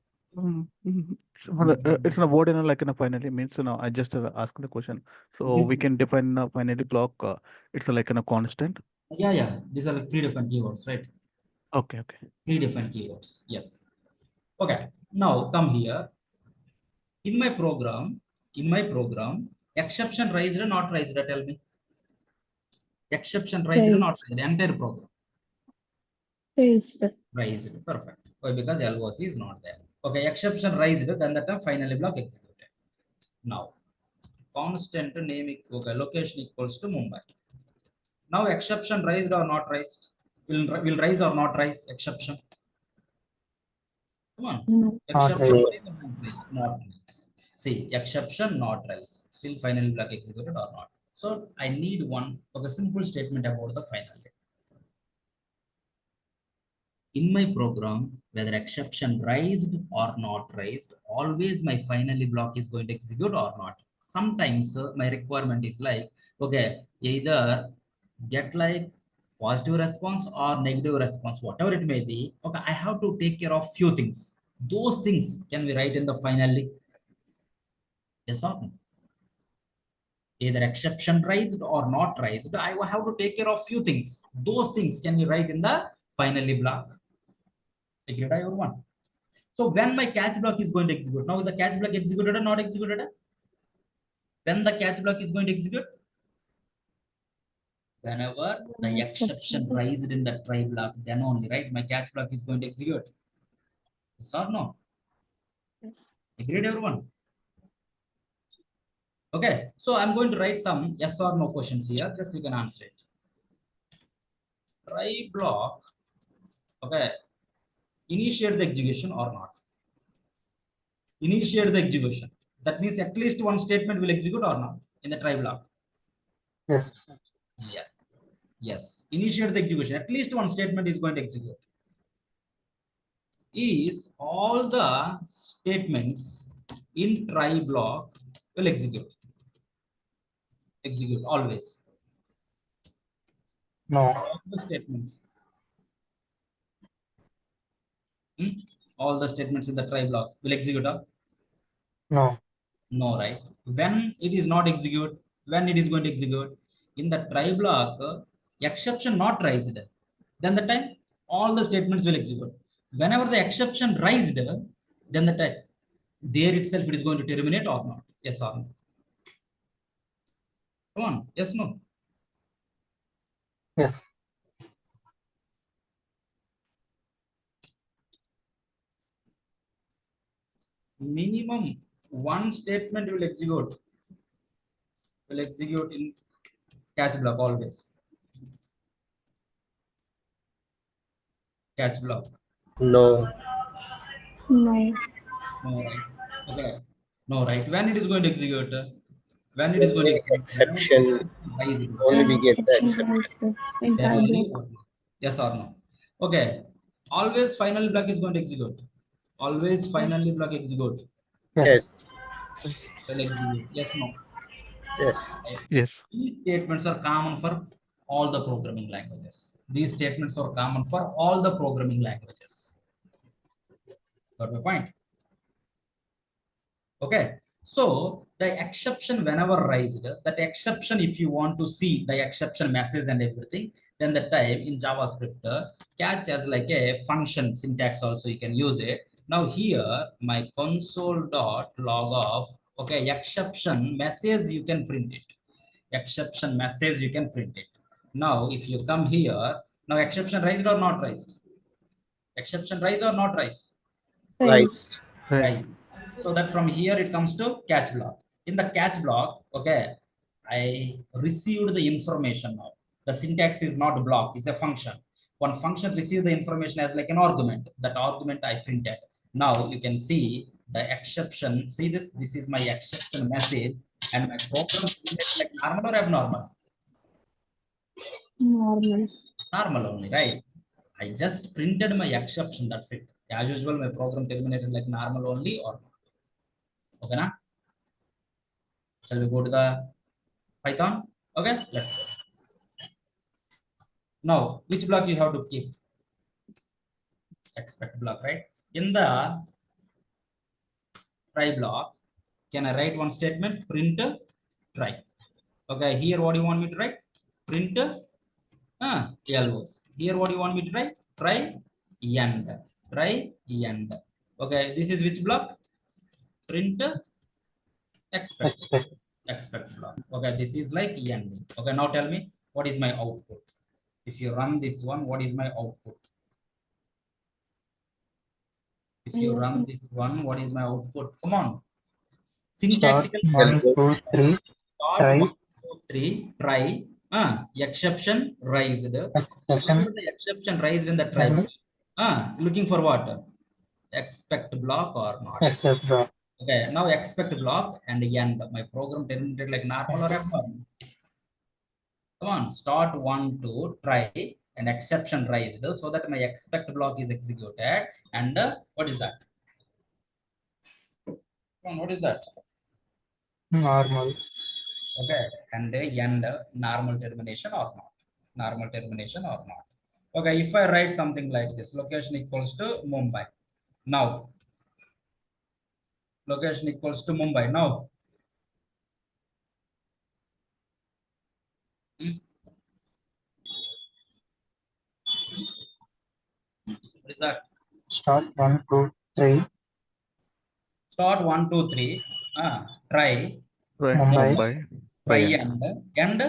It's a word in a, like in a finally means I just ask the question. So This- we can define a finally block. It's like in a constant. Yeah. These are like three different keywords, right? Okay. Three different keywords. Yes. Okay. Now come here. In my program, exception raised or not raised? Tell me. Exception raised or not Raised. raised? The entire program Raised. raised. Perfect. Why? Because LOC is not there. Okay. Exception raised. Then the time finally block executed. Now constant name okay, location equals to Mumbai. Now exception raised or not raised? Will raise or not raise exception? Come on. No. Exception raised. raised or not raised? Not raised. See, exception not raised. Still finally block executed or not. So I need one okay, simple statement about the final. In my program, whether exception raised or not raised, always my finally block is going to execute or not. Sometimes my requirement is like, okay, either get like positive response or negative response, whatever it may be. Okay, I have to take care of few things. Those things can we write in the finally? Yes or no? Either exception raised or not raised. I have to take care of few things. Those things can we write in the finally block? Agreed, everyone? So when my catch block is going to execute, now the catch block executed or not executed? When the catch block is going to execute? Whenever the exception raised in the try block, then only, right? My catch block is going to execute. Yes or no? Yes. Agreed, everyone? Okay, so I'm going to write some yes or no questions here. Just you can answer it. Try block, okay, initiate the execution or not? Initiate the execution. That means at least one statement will execute or not in the try block. Yes. Yes. Initiate the execution. At least one statement is going to execute. Is all the statements in try block will execute. Execute always. No. All the statements. All the statements in the try block will execute. No. No, right? When it is not execute, when it is going to execute in the try block, exception not raised, then the time all the statements will execute. Whenever the exception raised, then the time there itself it is going to terminate or not. Yes or no? Come on, yes, no? Yes. Minimum one statement will execute in catch block always. Catch block. No. No. No, right? Okay. No, right? When it is going to execute? When it is going to Only execute? Whenever the exception. exception rise, Only there, When we get the exception exception. rises in there try only block. one. Yes or no? Okay. Always finally block is going to execute. Always finally Yes. block execute. Yes. Yes. Will execute. Yes, no. Yes. Right? Yes. These statements are common for all the programming languages. These statements are common for all the programming languages. Got my point? Okay. So the exception whenever raised, that exception, if you want to see the exception message and everything, then the type in JavaScript catch as like a function syntax also you can use it. Now here my console dot log of, okay, exception message you can print it. Exception message you can print it. Now if you come here, now exception raised or not raised? Exception raised or not raised? Raised. Right. Right. Rise. So that from here it comes to catch block. In the catch block, okay, I received the information now. The syntax is not block, it's a function. One function receives the information as like an argument. That argument I printed. Now you can see the exception. See this? This is my exception message, and my program printed like normal or abnormal? Normal. Normal only, right? I just printed my exception. That's it. As usual, my program terminated like normal only or not. Okay, na? Shall we go to the Python? Okay, let's go. Now, which block you have to keep? Expect block, right? In the try block, can I write one statement? Print try. Okay, here what do you want me to write? Print LOs. Here what do you want me to write? Try end. Try end. Okay, this is which block? Print expect. Expect. Expect block. Okay, this is like ending. Okay, now tell me what is my output? If you run this one, what is my output? If you run this one, what is my output? Come on. Start Syntactical. 1, 2, 3. Start Try. 1, 2, 3. Try. Exception raised. Exception. Whenever the exception raised in the try. And Looking for what? Expect block or not. accept block. Okay, now expect block and end. My program terminated like normal or abnormal. Come on, start 1, 2, try and exception raised so that my expect block is executed. And what is that? Come on, what is that? Normal. Okay, and end normal termination or not? Normal termination or not? Okay, if I write something like this, location equals to Mumbai. Now, location equals to Mumbai. Now, what is that? Start 1, 2, 3. Start 1, 2, 3. Try. Right. Mumbai. Mumbai. Try Try end.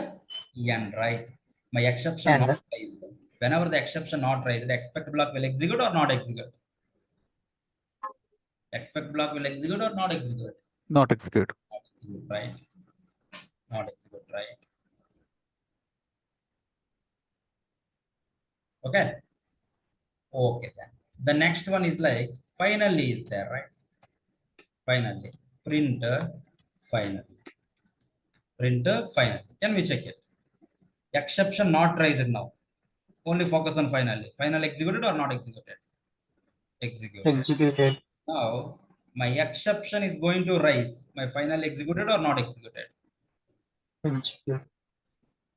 end, right? My exception not And raised. Whenever the exception not raised, the expect block will execute or not execute? Expect block will execute or not execute? Not execute. Not execute, right? Not execute, right? Okay. Okay, then. The next one is like finally is there, right? Finally. Printer finally. Printer finally. Can we check it? Exception not raised now. Only focus on finally. Final executed or not executed? Executed. executed. Now, my exception is going to rise. My final executed or not executed? Execute.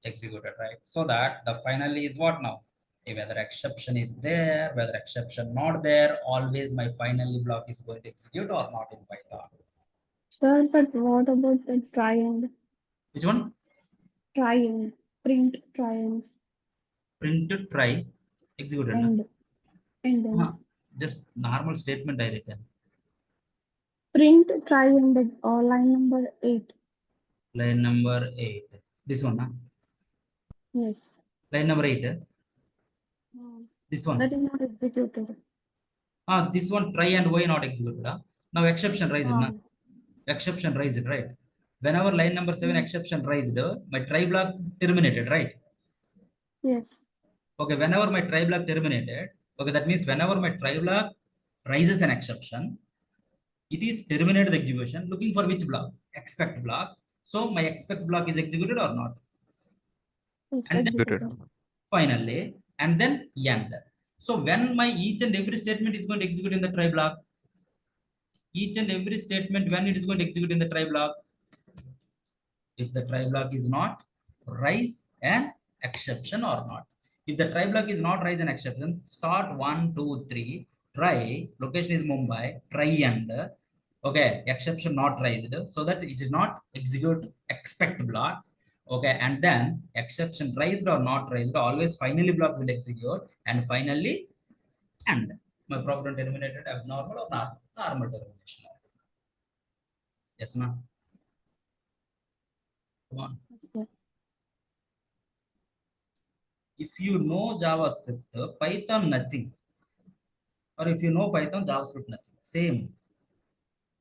Executed, right? So that the finally is what now? Whether exception is there, whether exception not there, always my finally block is going to execute or not in Python. Sir, but what about the try and Which one? try and print try and Print try executed. Na? end and then Just normal statement I written. Print try index or line number 8. Line number 8. This one, huh? Yes. Line number 8. This one. That is not executed. This one try and why not executed. Huh? Now exception raised. Ah. Na? Exception raised, right? Whenever line number 7 exception raised, my try block terminated, right? Yes. Okay, whenever my try block terminated, okay, that means whenever my try block raises an exception, it is terminated the execution. Looking for which block? Expect block. So my expect block is executed or not? It's And then executed. finally, and then end. So when my each and every statement is going to execute in the try block, each and every statement when it is going to execute in the try block, if the try block is not raise an exception or not. If the try block is not raise an exception, start 1, 2, 3, try, location is Mumbai, try and, okay, exception not raised, so that it is not execute expect block, okay, and then exception raised or not raised, always finally block will execute, and finally end. My program terminated abnormal or not normal termination. Yes, ma'am. Come on. Yes. If you know JavaScript, Python nothing. Or if you know Python, JavaScript nothing. Same.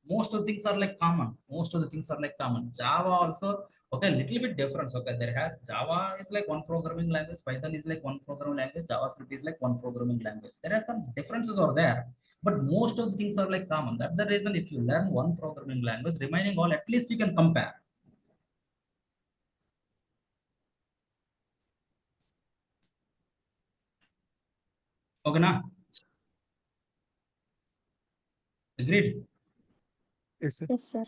Most of the things are like common. Most of the things are like common. Java also, okay, a little bit different. Okay, there has Java is like one programming language, Python is like one programming language, JavaScript is like one programming language. There are some differences over there, but most of the things are like common. That's the reason if you learn one programming language, remaining all at least you can compare. Okay, na? Agreed? Yes, sir. Yes, sir.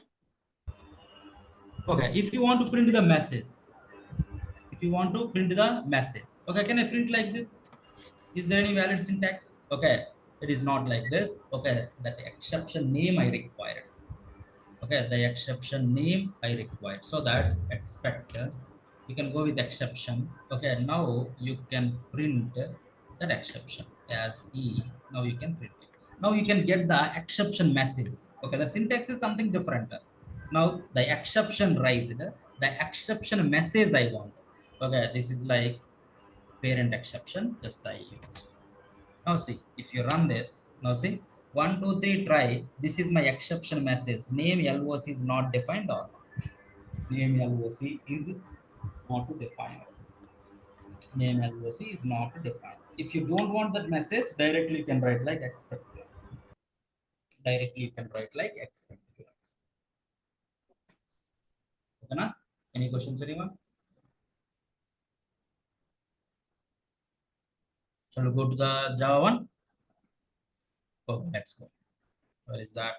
Okay, if you want to print the message, okay, can I print like this? Is there any valid syntax? Okay, it is not like this. Okay, that exception name I required. Okay, the exception name I required. So that expect, you can go with exception. Okay, now you can print that exception as E. Now you can print it. Now you can get the exception message. Okay, the syntax is something different. Now the exception raised, the exception message I want. Okay, this is like parent exception, just I use. Now see, if you run this, now see, 1, 2, 3, try. This is my exception message. Name LOC is not defined or not. Name LOC is not defined. Name LOC is not defined. If you don't want that message, directly you can write like expect. Directly you can write like expect. Okay, na? Any questions, anyone? Shall we go to the Java one? Oh, let's go. Where is that?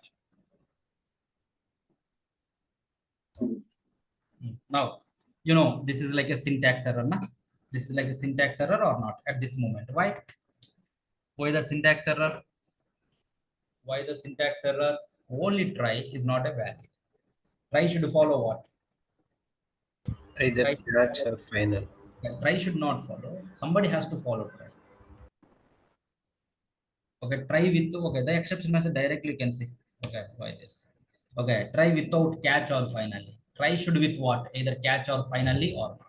Now, you know, this is like a syntax error, na? This is like a syntax error or not at this moment. Why? Why the syntax error? Why the syntax error? Only try is not a valid. Try should follow what? Either Try should catch follow. or final. Yeah, try should not follow. Somebody has to follow try. Okay, try with, okay, the exception message directly you can see. Okay, why this? Okay, try without catch or finally. Try should with what? Either catch or finally or not.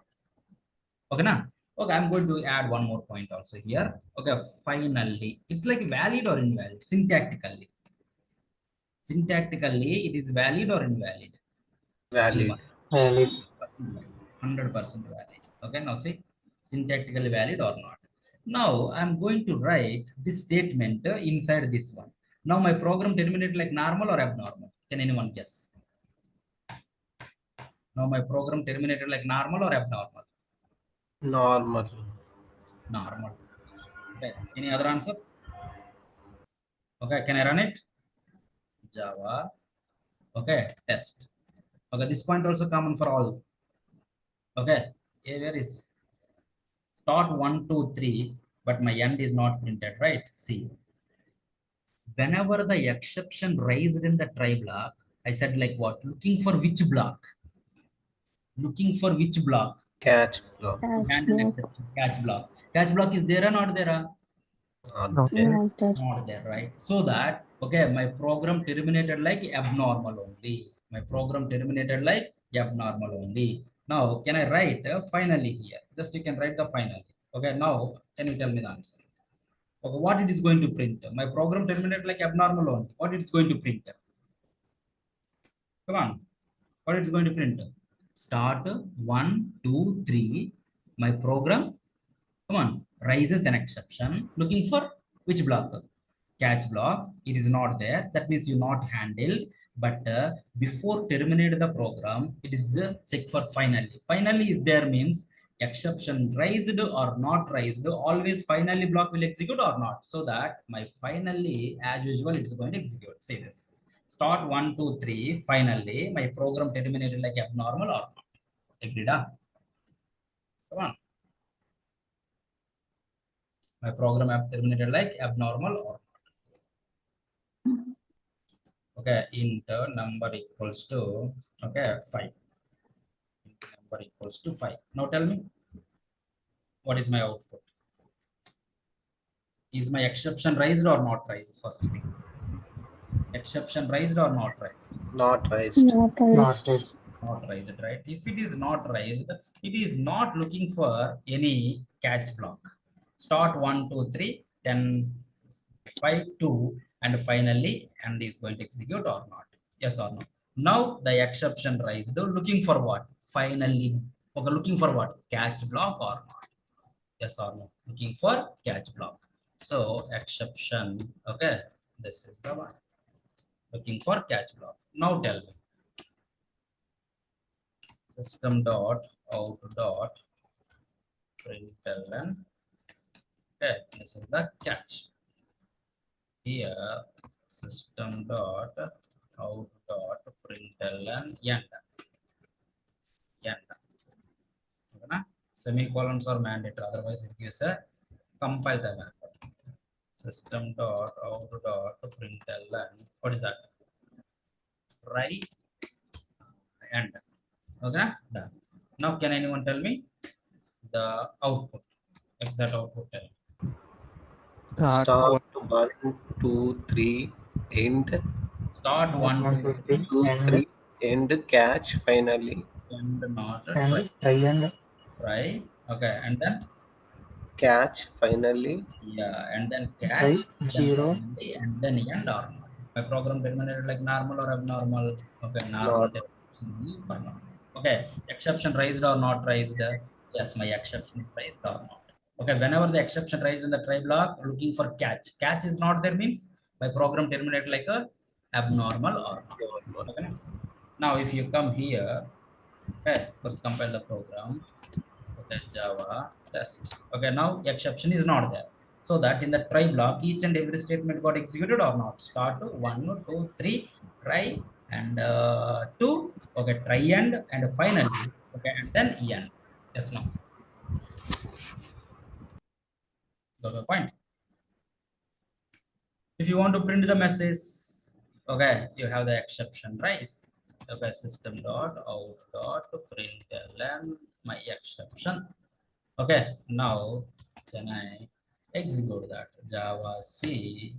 Okay, na? Okay, I'm going to add one more point also here. Okay, finally, it's like valid or invalid syntactically. Syntactically, it is valid or invalid? Valid. Anyone? Valid. 100% valid. Okay, now see, syntactically valid or not. Now I'm going to write this statement inside this one. Now my program terminated like normal or abnormal? Can anyone guess? Now my program terminated like normal or abnormal? Normal. Normal. Okay. Any other answers? Okay, can I run it? Java. Okay, test. Okay, this point also common for all. Okay, where is start 1, 2, 3, but my end is not printed, right? See, whenever the exception raised in the try block, I said like what? Looking for which block? Looking for which block? Catch block. To Catch handle block. exception. Catch block. Catch block is there or not there? Not Not there. Not that. Not there, right? So that Okay, my program terminated like abnormal only. My program terminated like abnormal only. Now, can I write finally here? Just you can write the finally. Okay, now can you tell me the answer? Okay, what it is going to print? My program terminated like abnormal only. What it is going to print? Come on, what it's going to print? Start 1, 2, 3. My program, come on, raises an exception. Looking for which block? Catch block. It is not there. That means you not handled. But before terminate the program, it is check for finally. Finally is there means exception raised or not raised. Always finally block will execute or not. So that my finally, as usual, it is going to execute. Say this. Start 1, 2, 3. Finally, my program terminated like abnormal or not. Agreed? Come on. My program have terminated like abnormal or not. Okay, int number equals to, okay, 5. Number equals to 5. Now tell me, what is my output? Is my exception raised or not raised? First thing. Exception raised or not raised? Not raised. Not Not raised. raised. Not raised, right? If it is not raised, it is not looking for any catch block. Start 1, 2, 3, 10, 5, 2, and finally, and is going to execute or not? Yes or no? Now the exception raised, looking for what? Finally, okay, looking for what? Catch block or not? Yes or no? Looking for catch block. So exception, okay, this is the one. Looking for catch block. Now tell me. System dot out dot println. Okay, this is the catch. Here system dot out dot println end. Okay, semicolons are mandatory, otherwise it gives a compile time error. System dot out dot println. What is that? Try end. Okay, done. Now can anyone tell me the output? Exact output tell me. Start 1, 2, 3, end. Start 1, 1, 2, 2, 3. 2, And 3, end, catch, finally. and not try. and try and Try. Okay, and then Catch, finally. yeah, and then try catch, then 0. finally, and then end or not. My program terminated like normal or abnormal. Okay, normal Not termination or not. Okay, exception raised or not raised? Yes, my exception is raised or not. Okay, whenever the exception raised in the try block, looking for catch. Catch is not there means my program terminated like a abnormal or not. normal. Okay. Now, if you come here, okay, first compile the program. Okay, Java test. Okay, now exception is not there. So that in the try block, each and every statement got executed or not. Start to 1, 2, 3, try and 2. Okay, try and finally. Okay, and then end. Yes, no. Got the point. If you want to print the message, okay, you have the exception raise. Okay, system dot out dot println my exception. Okay, now can I execute that Java C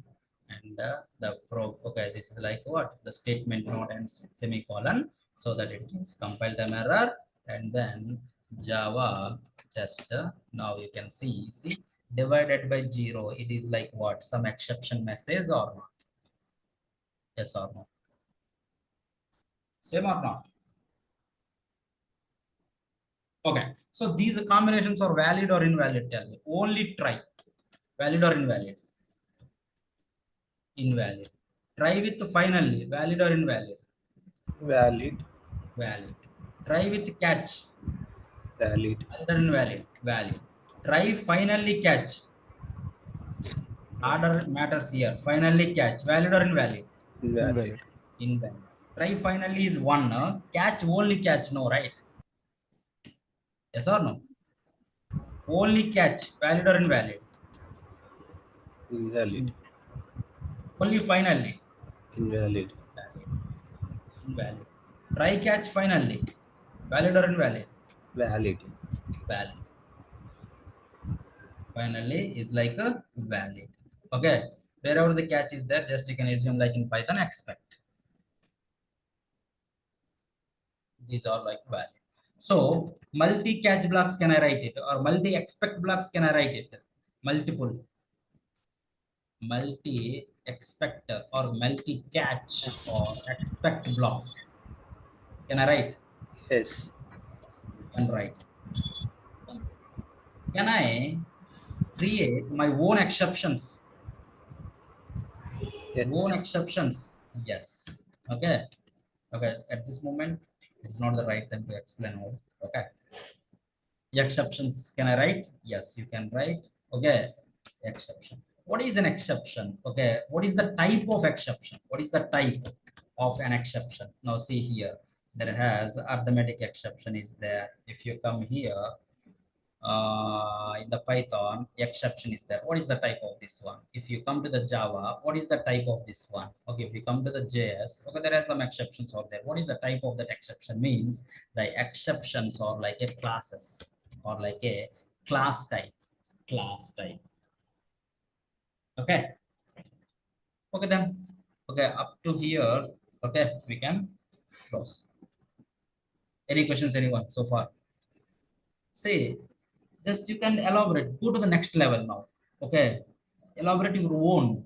and the pro? Okay, this is like what the statement not ends with semicolon, so that it gives compile time error, and then Java test. Now you can see divided by 0. It is like what, some exception message or not? Yes or no? Same or not? Okay, so these combinations are valid or invalid? Tell me. Only try. Valid or invalid? Invalid. Try with finally. Valid or invalid? Valid. Valid. Try with catch. Valid. Valid or invalid? Valid. Try finally catch. Order matters here. Finally catch. Valid or invalid? Invalid. Invalid. Invalid. Try finally is one. Catch only catch. No, right? Yes or no? Only catch. Valid or invalid? Invalid. Only finally. Invalid. Valid. Invalid. Try catch finally. Valid or invalid? Valid. Valid. Finally is like a valid. Okay. Wherever the catch is there, just you can assume like in Python expect. These are like value. So multi catch blocks can I write it, or multi expect blocks can I write it? Multiple multi expect or multi catch or expect blocks. Can I write? Yes. Yes, you can write. Can I create my own exceptions? Own Yes. exceptions? Yes. Okay. Okay. At this moment, it's not the right time to explain all. Okay. Exceptions. Can I write? Yes, you can write. Okay. Exception. What is an exception? Okay. What is the type of exception? What is the type of an exception? Now see here. There has arithmetic exception is there. If you come here, in the Python, exception is there. What is the type of this one? If you come to the Java, what is the type of this one? Okay, if you come to the JS, okay, there are some exceptions out there. What is the type of that exception? Means the exceptions are like a classes or like a class type. Class type. Okay. Okay then. Okay, up to here. Okay, we can close. Any questions, anyone so far? Say, just you can elaborate. Go to the next level now. Okay, elaborate your own.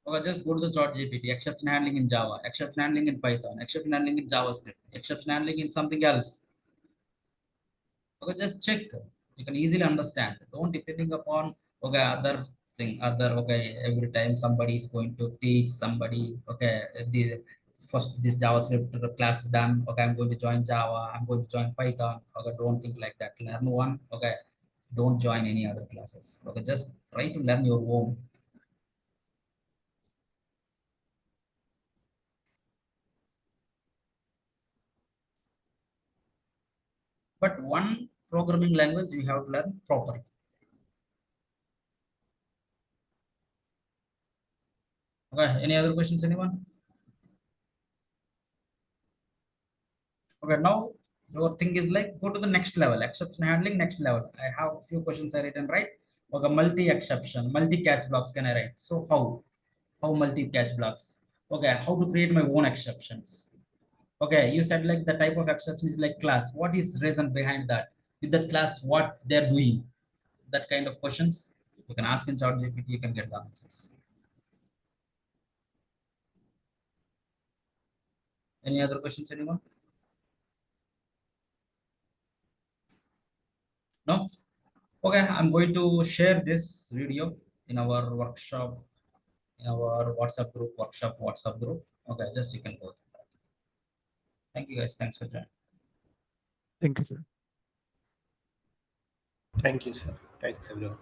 Okay, just go to the chart GPT, exception handling in Java, exception handling in Python, exception handling in JavaScript, exception handling in something else. Okay, just check. You can easily understand. Don't depending upon okay other thing, other okay every time somebody is going to teach somebody. Okay, the first this JavaScript class is done. Okay, I'm going to join Java. I'm going to join Python. Okay, don't think like that. Learn one. Okay, don't join any other classes. Okay, just try to learn your own. But one programming language you have to learn properly. Okay, any other questions, anyone? Okay, now your thing is like go to the next level, exception handling next level. I have a few questions I written, right? Okay, multi exception, multi catch blocks can I write? So how? How multi catch blocks? Okay, how to create my own exceptions? Okay, you said like the type of exception is like class. What is reason behind that? With that class, what they're doing? That kind of questions you can ask in ChatGPT, you can get the answers. Any other questions, anyone? No? Okay, I'm going to share this video in our workshop, in our WhatsApp group. Okay, just you can go through that. Thank you guys. Thanks for joining. Thank you, sir. Thank you, sir. Thanks, everyone.